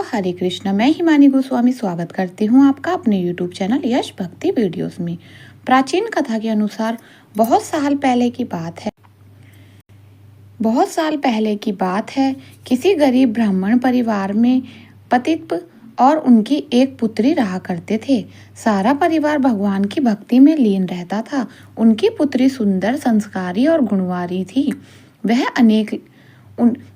हरे कृष्ण। मैं हिमानी गोस्वामी स्वागत करती हूँ आपका अपने YouTube चैनल यश भक्ति वीडियोस में। प्राचीन कथा के अनुसार बहुत साल पहले की बात है। किसी गरीब ब्राह्मण परिवार में पतित और उनकी एक पुत्री रहा करते थे। सारा परिवार भगवान की भक्ति में लीन रहता था। उनकी पुत्री सुंदर, संस्कारी और गुणवारी थी।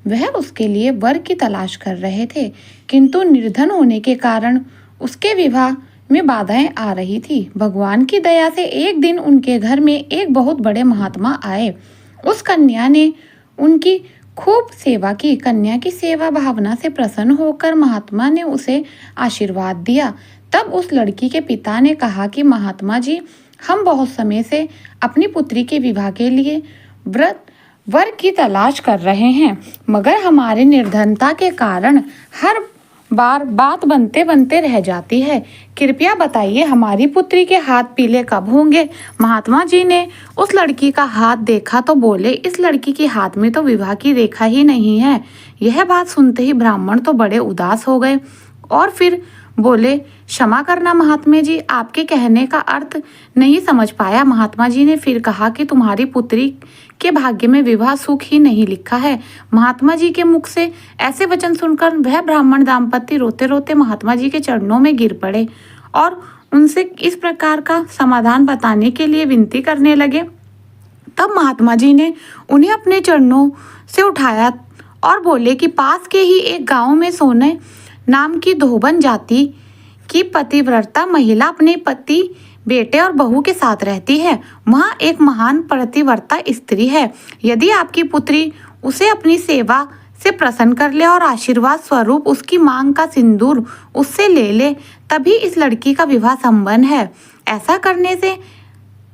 वह उसके लिए वर की तलाश कर रहे थे, किंतु निर्धन होने के कारण उसके विवाह में बाधाएं आ रही थी। भगवान की दया से एक दिन उनके घर में एक बहुत बड़े महात्मा आए। उस कन्या ने उनकी खूब सेवा की। कन्या की सेवा भावना से प्रसन्न होकर महात्मा ने उसे आशीर्वाद दिया। तब उस लड़की के पिता ने कहा कि महात्मा जी, हम बहुत समय से अपनी पुत्री के विवाह के लिए वर की तलाश कर रहे हैं, मगर हमारी निर्धनता के कारण हर बार बात बनते बनते रह जाती है। कृपया बताइए, हमारी पुत्री के हाथ पीले कब होंगे? महात्मा जी ने उस लड़की का हाथ देखा तो बोले, इस लड़की के हाथ में तो विवाह की रेखा ही नहीं है। यह बात सुनते ही ब्राह्मण तो बड़े उदास हो गए और फिर बोले, क्षमा करना महात्मा जी, आपके कहने का अर्थ नहीं समझ पाया। महात्मा जी ने फिर कहा कि तुम्हारी पुत्री के भाग्य में विवाह सुख ही नहीं लिखा है। महात्मा जी के मुख से ऐसे वचन सुनकर वह ब्राह्मण दाम्पत्य रोते रोते महात्मा जी के चरणों में गिर पड़े और उनसे इस प्रकार का समाधान बताने के लिए विनती करने लगे। तब महात्मा जी ने उन्हें अपने चरणों से उठाया और बोले कि पास के ही एक गांव में सोने नाम की धोबन जाति की पतिव्रता महिला अपने पति, बेटे और बहू के साथ रहती है। वहाँ एक महान पतिव्रता स्त्री है। यदि आपकी पुत्री उसे अपनी सेवा से प्रसन्न कर ले और आशीर्वाद स्वरूप उसकी मांग का सिंदूर उससे ले ले, तभी इस लड़की का विवाह संपन्न है। ऐसा करने से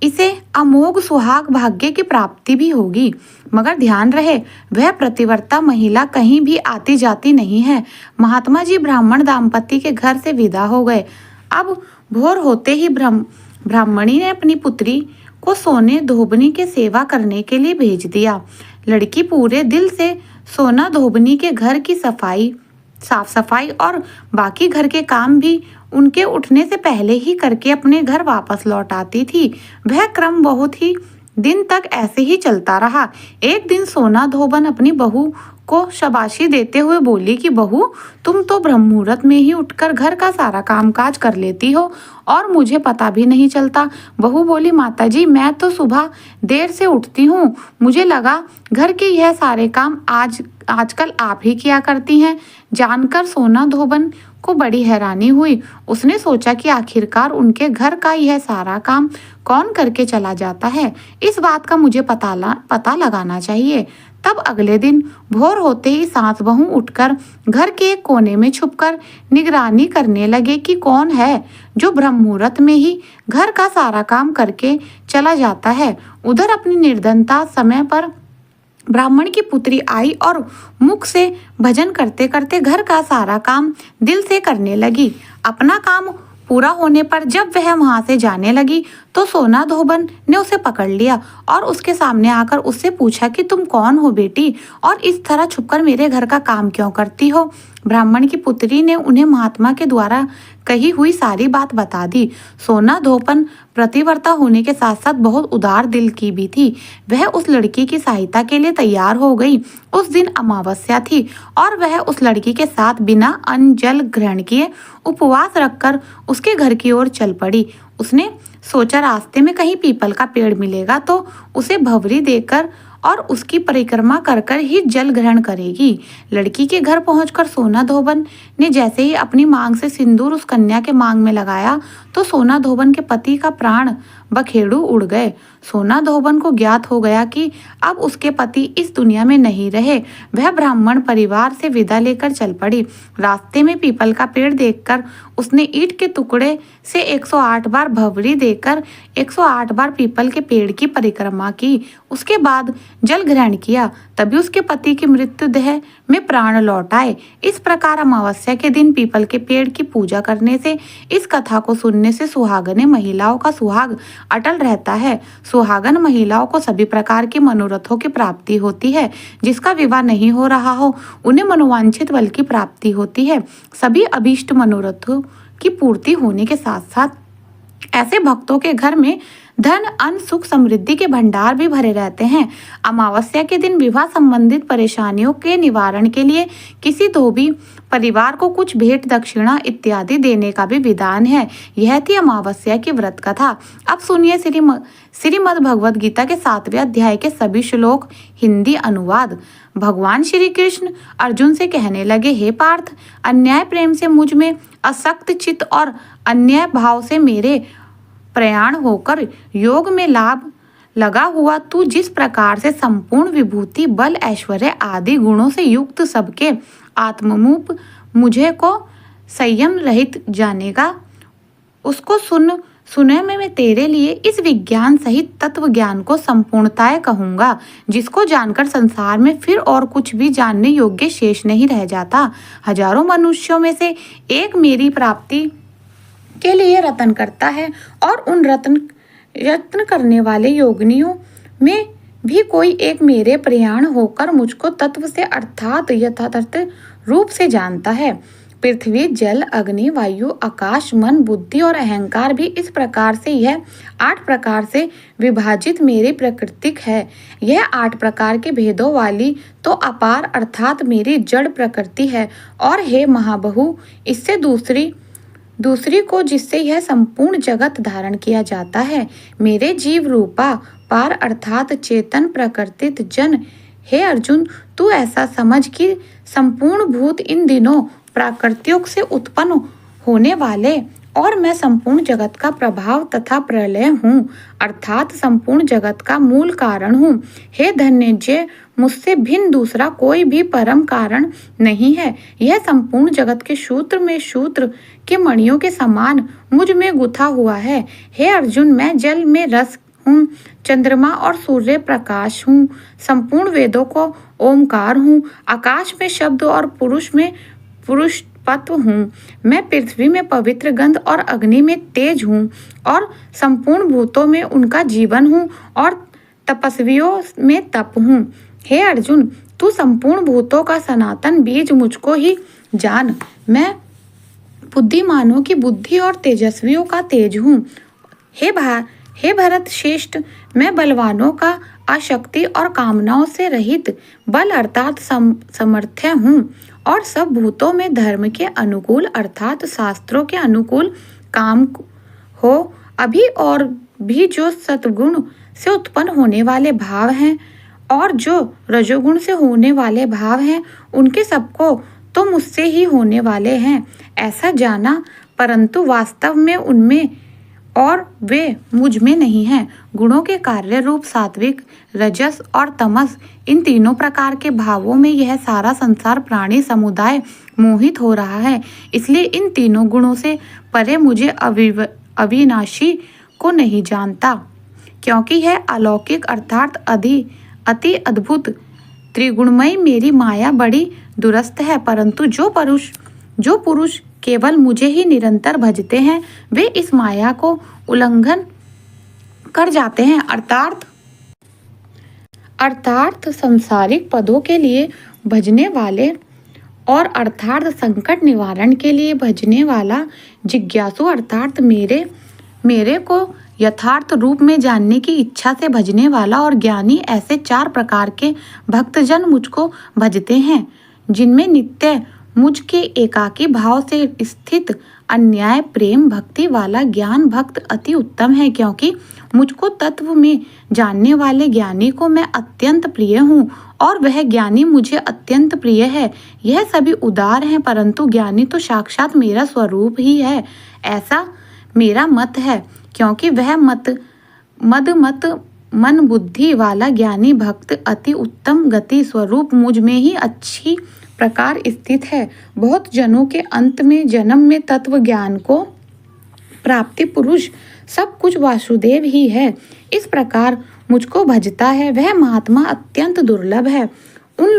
इसे अमोघ सुहाग भाग्य की प्राप्ति भी होगी। मगर ध्यान रहे, वह प्रतिव्रता महिला कहीं भी आती जाती नहीं है। महात्मा जी ब्राह्मण दाम्पत्य के घर से विदा हो गए। अब भोर होते ही ब्राह्मणी ने अपनी पुत्री को सोने धोबनी के सेवा करने के लिए भेज दिया। लड़की पूरे दिल से सोना धोबनी के घर की साफ सफाई और बाकी घर के काम भी उनके उठने से पहले ही करके अपने घर वापस लौट आती थी। वह क्रम बहुत ही दिन तक ऐसे ही चलता रहा। एक दिन सोना धोबन अपनी बहू को शाबाशी देते हुए बोली कि बहू, तुम तो ब्रह्म मुहूर्त में ही उठकर घर का सारा कामकाज कर लेती हो और मुझे पता भी नहीं चलता। बहू बोली, माताजी, मैं तो सुबह देर से उठती हूँ, मुझे लगा घर के यह सारे काम आजकल आप ही किया करती हैं। जानकर सोना धोबन को बड़ी हैरानी हुई। उसने सोचा कि आखिरकार उनके घर का यह सारा काम कौन करके चला जाता है। इस बात का मुझे पता लगाना चाहिए। तब अगले दिन भोर होते ही सास बहू उठकर घर के एक कोने में छुपकर निगरानी करने लगे कि कौन है जो ब्रह्म मुहूर्त में ही घर का सारा काम करके चला जाता है। उधर अपनी निर्धनता समय पर ब्राह्मण की पुत्री आई और मुख से भजन करते करते घर का सारा काम दिल से करने लगी। अपना काम पूरा होने पर जब वह वहां से जाने लगी तो सोना धोबन ने उसे पकड़ लिया और उसके सामने आकर उससे पूछा कि तुम कौन हो बेटी, और इस तरह छुपकर मेरे घर का काम क्यों करती हो? ब्राह्मण की पुत्री ने उन्हें महात्मा के द्वारा कही हुई सारी बात बता दी। सोना धोबन प्रतिव्रता होने के साथ साथ बहुत उदार दिल की भी थी। वह उस लड़की की सहायता के लिए तैयार हो गई। उस दिन अमावस्या थी और वह उस लड़की के साथ बिना अन्न जल ग्रहण किए उपवास रखकर उसके घर की ओर चल पड़ी। उसने सोचा रास्ते में कहीं पीपल का पेड़ मिलेगा तो उसे भंवरी देकर और उसकी परिक्रमा कर कर ही जल ग्रहण करेगी। लड़की के घर पहुंचकर सोना धोबन ने जैसे ही अपनी मांग से सिंदूर उस कन्या के मांग में लगाया तो सोना धोबन के पति का प्राण बखेड़ू उड़ गए। सोना धोबन को ज्ञात हो गया कि अब उसके पति इस दुनिया में नहीं रहे। वह ब्राह्मण परिवार से विदा लेकर चल पड़ी। रास्ते में पीपल का पेड़ देखकर उसने ईंट के टुकड़े से 108 बार भंवरी देकर 108 बार पीपल के पेड़ की परिक्रमा की। उसके बाद जल ग्रहण किया। तभी उसके पति की मृत्यु देह में प्राण लौट आए। इस प्रकार अमावस्या के दिन पीपल के पेड़ की पूजा करने से, इस कथा को सुनने से सुहागने महिलाओं का सुहाग अटल रहता है। सुहागन महिलाओं को सभी प्रकार के मनोरथों की प्राप्ति होती है। जिसका विवाह नहीं हो रहा हो उन्हें मनोवांछित बल की प्राप्ति होती है। सभी अभीष्ट मनोरथों की पूर्ति होने के साथ साथ ऐसे भक्तों के घर में धन, अन्न, सुख, समृद्धि के भंडार भी भरे रहते हैं। अमावस्या के दिन विवाह संबंधित परेशानियों के निवारण के लिए किसी धोबी परिवार को कुछ भेंट, दक्षिणा इत्यादि देने का भी विधान है। यह थी अमावस्या की व्रत कथा। अब सुनिए श्रीमद् भगवद गीता के 7वें अध्याय के सभी श्लोक हिंदी अनुवाद। भगवान श्री कृष्ण अर्जुन से कहने लगे, हे पार्थ, अन्याय प्रेम से मुझ में असक्त चित्त और अन्याय भाव से मेरे प्रयाण होकर योग में लाभ लगा हुआ तू जिस प्रकार से संपूर्ण विभूति, बल, ऐश्वर्य आदि गुणों से युक्त सबके आत्मरूप मुझे को संयम रहित जानेगा, उसको सुने में मैं तेरे लिए इस विज्ञान सहित तत्व ज्ञान को संपूर्णताय कहूँगा, जिसको जानकर संसार में फिर और कुछ भी जानने योग्य शेष नहीं रह जाता। हजारों मनुष्यों में से एक मेरी प्राप्ति के लिए रतन करता है और उन रत्न करने वाले योगिनियों में भी कोई एक मेरे प्रयाण होकर मुझको तत्व से अर्थात यथार्थ रूप से जानता है। पृथ्वी, जल, अग्नि, वायु, आकाश, मन, बुद्धि और अहंकार भी इस प्रकार से यह 8 प्रकार से विभाजित मेरी प्रकृतिक है। यह 8 प्रकार के भेदों वाली तो अपार अर्थात मेरी जड़ प्रकृति है। और हे महाबहु, इससे दूसरी को जिससे यह संपूर्ण जगत धारण किया जाता है, मेरे जीव रूपा पार अर्थात चेतन प्रकृतित जन। हे अर्जुन, तू ऐसा समझ कि संपूर्ण भूत इन दिनों प्राकृतिक से उत्पन्न होने वाले और मैं संपूर्ण जगत का प्रभाव तथा प्रलय हूँ, अर्थात संपूर्ण जगत का मूल कारण हूँ। हे धन्यजय, मुझसे भिन्न दूसरा कोई भी परम कारण नहीं है। यह संपूर्ण जगत के सूत्र में सूत्र के मणियों के समान मुझ में गुथा हुआ है। हे अर्जुन, मैं जल में रस हूँ, चंद्रमा और सूर्य प्रकाश हूँ, संपूर्ण वेदों को ओमकार हूँ, आकाश में शब्द और पुरुष में पुरुष तत्व हूँ। मैं पृथ्वी में पवित्र गंध और अग्नि में तेज हूँ और संपूर्ण भूतों में उनका जीवन हूँ और तपस्वियों में तप हूँ। हे अर्जुन, तू संपूर्ण भूतों का सनातन बीज मुझको ही जान। मैं बुद्धिमानों की बुद्धि और तेजस्वियों का तेज हूँ। हे भरत श्रेष्ठ, मैं बलवानों का आशक्ति और कामनाओं से रहित बल अर्थात समर्थ्य हूँ और सब भूतों में धर्म के अनुकूल अर्थात शास्त्रों के अनुकूल काम हो। अभी और भी जो सत्गुण से उत्पन्न होने वाले भाव हैं और जो रजोगुण से होने वाले भाव हैं, उनके सबको तो मुझसे ही होने वाले हैं ऐसा जाना, परंतु वास्तव में उनमें और वे मुझ में नहीं हैं। गुणों के कार्य रूप सात्विक, रजस और तमस, इन तीनों प्रकार के भावों में यह सारा संसार प्राणी समुदाय मोहित हो रहा है। इसलिए इन तीनों गुणों से परे मुझे अविनाशी को नहीं जानता, क्योंकि यह अलौकिक अर्थात अति अद्भुत त्रिगुणमयी मेरी माया बड़ी दुरस्त है। परंतु जो पुरुष केवल मुझे ही निरंतर भजते हैं, वे इस माया को उल्लंघन कर जाते हैं, अर्थात सांसारिक पदों के लिए भजने वाले और अर्थात संकट निवारण के लिए भजने वाला जिज्ञासु अर्थात मेरे को यथार्थ रूप में जानने की इच्छा से भजने वाला और ज्ञानी, ऐसे 4 प्रकार के भक्तजन मुझको भजते हैं, जिनमें नित्य मुझ के एकाकी भाव से स्थित अन्याय प्रेम भक्ति वाला ज्ञान भक्त अति उत्तम है, क्योंकि मुझको तत्व में जानने वाले ज्ञानी को मैं अत्यंत प्रिय हूँ और वह ज्ञानी मुझे अत्यंत प्रिय है। यह सभी उदार हैं, परंतु ज्ञानी तो साक्षात मेरा स्वरूप ही है, ऐसा मेरा मत है, क्योंकि वह मन बुद्धि वाला ज्ञानी भक्त अति उत्तम गति स्वरूप मुझ में ही अच्छी प्रकार स्थित है। बहुत जनों के अंत में जन्म में तत्व ज्ञान को प्राप्ति पुरुष सब कुछ वासुदेव ही है। इस प्रकार मुझको भजता है वह महात्मा अत्यंत दुर्लभ है। उन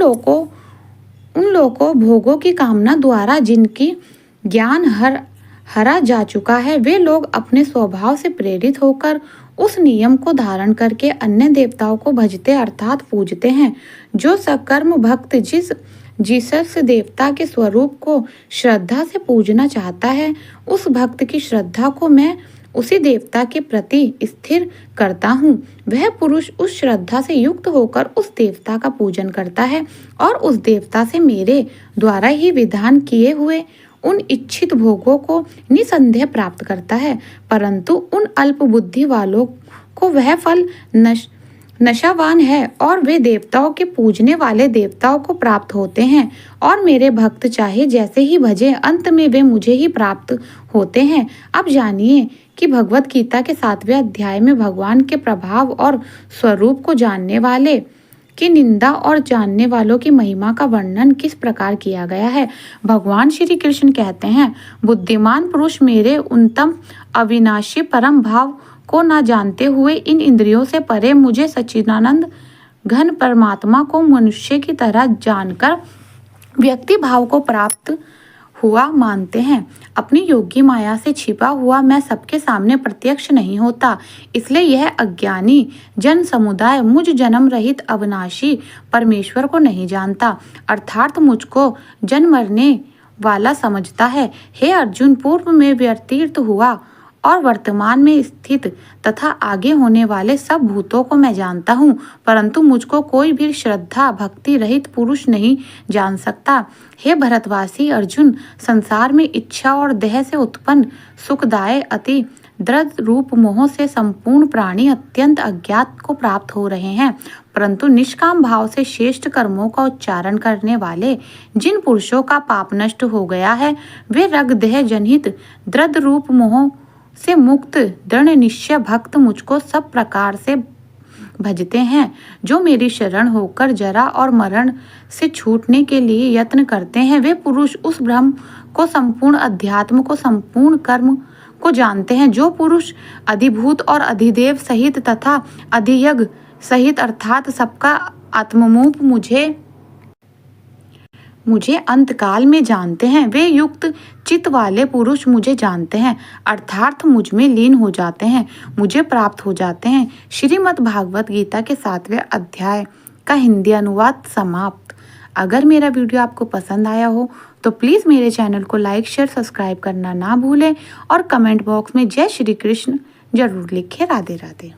लोगों भोगों की कामना द्वारा जिनकी ज्ञान हरा जा चुका है, वे लोग अपने स्वभाव से प्रेरित होकर उस नियम को धारण करके अन्य देवताओं को भजते अर्थात पूजते हैं। जो सकर्म भक्त जिस देवता के स्वरूप को श्रद्धा से पूजना चाहता है, उस भक्त की श्रद्धा को मैं उसी देवता के प्रति स्थिर करता हूँ। वह पुरुष उस श्रद्धा से युक्त होकर उस देवता का पूजन करता है और उस देवता से मेरे द्वारा ही विधान किए हुए उन इच्छित भोगों को निसंदेह प्राप्त करता है। परंतु उन अल्प बुद्धि वालों को वह फल नशावान है और वे देवताओं के पूजने वाले देवताओं को प्राप्त होते हैं और मेरे भक्त चाहे जैसे ही भजे अंत में वे मुझे ही प्राप्त होते हैं। अब जानिए कि भगवत गीता के 7वें अध्याय में भगवान के प्रभाव और स्वरूप को जानने वाले की निंदा और जानने वालों की महिमा का वर्णन किस प्रकार किया गया है। भगवान श्री कृष्ण कहते हैं, बुद्धिमान पुरुष मेरे उन्नतम अविनाशी परम भाव को न जानते हुए इन इंद्रियों से परे मुझे सच्चिदानंद घन परमात्मा को मनुष्य की तरह जानकर व्यक्ति भाव को प्राप्त हुआ मानते हैं। अपनी योगी माया से छिपा हुआ मैं सबके सामने प्रत्यक्ष नहीं होता, इसलिए यह अज्ञानी जन समुदाय मुझ जन्म रहित अविनाशी परमेश्वर को नहीं जानता, अर्थात मुझको जन्म मरने वाला समझता है। हे अर्जुन, पूर्व में व्यतीत हुआ और वर्तमान में स्थित तथा आगे होने वाले सब भूतों को मैं जानता हूँ, परंतु मुझको कोई भी श्रद्धा भक्ति रहित पुरुष नहीं जान सकता। हे भरतवासी अर्जुन, संसार में इच्छा और देह से उत्पन्न सुखदायक अति दृढ़ रूप मोह से संपूर्ण प्राणी अत्यंत अज्ञात को प्राप्त हो रहे हैं, परंतु निष्काम भाव से श्रेष्ठ कर्मों का उच्चारण करने वाले जिन पुरुषों का पाप नष्ट हो गया है, वे रग देह जनित दृढ़ रूप मोह से मुक्त दृढ़ निश्चय भक्त मुझको सब प्रकार से भजते हैं। जो मेरी शरण होकर जरा और मरण से छूटने के लिए यत्न करते हैं, वे पुरुष उस ब्रह्म को संपूर्ण अध्यात्म को संपूर्ण कर्म को जानते हैं। जो पुरुष अधिभूत और अधिदेव सहित तथा अधियज्ञ सहित अर्थात सबका आत्मरूप मुझे अंतकाल में जानते हैं, वे युक्त चित्त वाले पुरुष मुझे जानते हैं, अर्थात मुझ में लीन हो जाते हैं, मुझे प्राप्त हो जाते हैं। श्रीमद् भागवत गीता के 7वें अध्याय का हिंदी अनुवाद समाप्त। अगर मेरा वीडियो आपको पसंद आया हो तो प्लीज़ मेरे चैनल को लाइक शेयर सब्सक्राइब करना ना भूलें और कमेंट बॉक्स में जय श्री कृष्ण जरूर लिखें। राधे राधे।